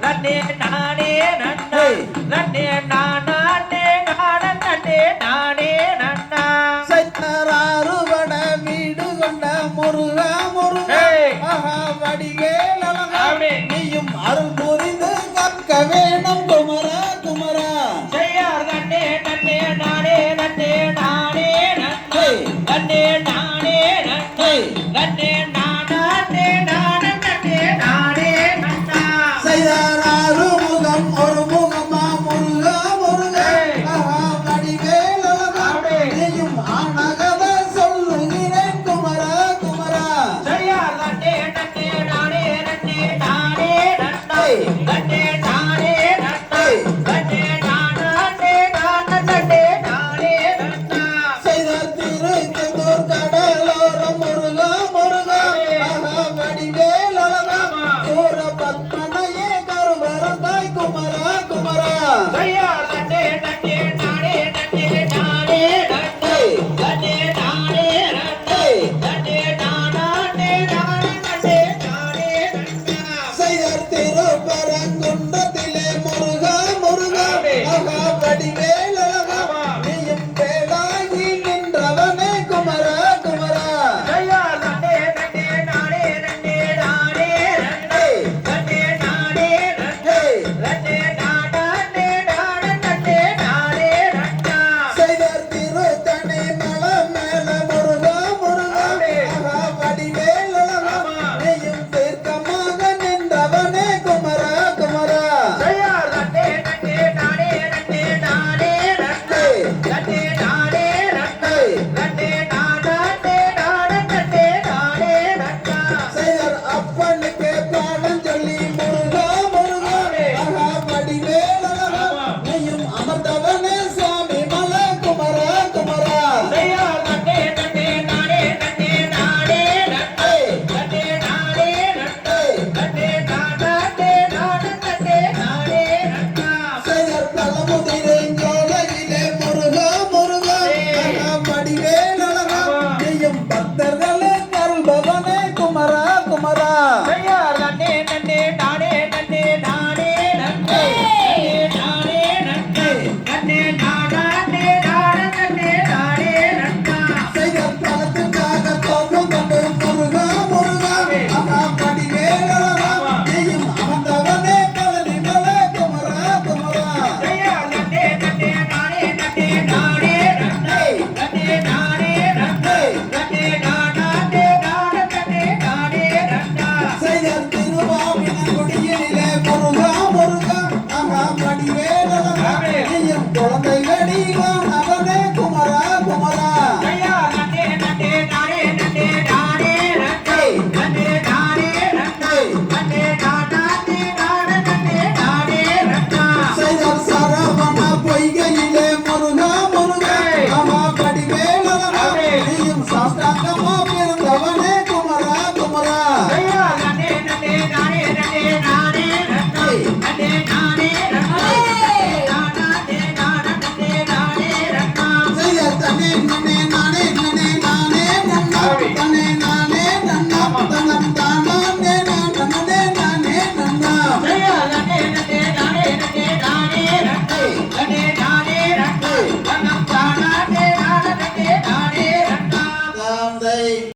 நன்னே நானே நன்னா நன்னே நானே நானே நானே நன்னா சைத்தராறுபட வீடு கொண்ட முருகா முருகா வடிவேல் அழகா நீயும் அருள் புரிந்து கற்க வேணும் குமரா குமரா செய்யார் நன்னே நன்னே நானே நன்னே நானே நன்னே நன்னே நானே நன்னே நன்னே நானே நானே நானே நன்னா செய்தாராறு முகம் ஒரு முகமா முருகா முருகா வடிவேல் அழகா நீயும் ஆனகத சொல்லுகிறேன் குமரா குமரா செய்யார் நன்னே நன்னே நானே நன்னே நானே நன்னே நன்னே நானே நன்னே நன்னே நானே நானே நானே நன்னா செய்தார் திருச்செந்தூர் கடலோரம் முருகா முருகா வடிவேல் அழகா சூர பத்மனையே கருவரந்தாய் குமரா குமரா செய்யார் நன்னே நன்னே நானே நன்னே நானே நன்னே நன்னே நானே நன்னே நன்னே நானே நானே நானே நன்னா செய்தார் திருப்பரங்குன்றத்திலே முருகா முருகா வடிவேல் அழகா நீயும் வேளாகி நின்றவனே குமரா குமரா செய்யார் நன்னே நன்னே நானே நன்னே நானே நன்னே நன்னே நானே நன்னே நன்னே நானே நானே நானே நன்னா செய்தார் திருத்தணி மலை மேல முருகா முருகா வடிவேல் அழகா நீயும் தீர்க்கமாக நின்றவனே குமரா குமரா செய்யார் நன்னே நன்னே நானே நன்னே நானே நன்னே நன்னே நானே நன்னே நன்னே நானே நானே நானே நன்னா செய்தார் அப்பனுக்கு பாடம் சொல்லி முருகா முருகா வடிவேல் அழகா நீயும் அமர்ந்தவனே சுவாமி மலை குமரா குமரா செய்யார் நன்னே நன்னே நானே நன்னே நானே நன்னே நன்னே நானே நன்னே நன்னே நானே நானே நானே நன்னா செய்தார் தலமுதிரை ஜோலையிலே முருகா முருகா வடிவேல் அழகா நீயும் பக்தர்களே கருள்பவனே குமரா குமரா செய்யார் நன்னே நன்னே நானே நன்னே நானே நன்னே நன்னே நானே நன்னே நன்னே நானே நானே நானே நன்னா செய்தார் பணத்துக்காக தோற்றம் கொண்டு முருகா முருகா வடிவேல் அழகா நீயும் அமர்ந்தவனே பழனி மலை குமரா குமரா செய்யார் நன்னே நன்னே நானே நன்னே நானே நன்னே நன்னே நானே நன்னே நன்னே நானே நானே நன்னா செய்தார் திருவாவினங்குடியிலே முருகா முருகா வடிவேல் அழகா நீயும் குழந்தைகளி அவனே குமரா குமரா செய்யார் நன்னே நன்னே நானே நன்னே நானே நன்னே நன்னே நானே நன்னே நன்னே நானே நானே நன்னா செய்தார் சரவண பொய்கையிலே முருகா முருகா வடிவேல் அழகா நீயும் சாஸ்தாங்கமா பிறந்தவனே குமரா குமரா செய்யார்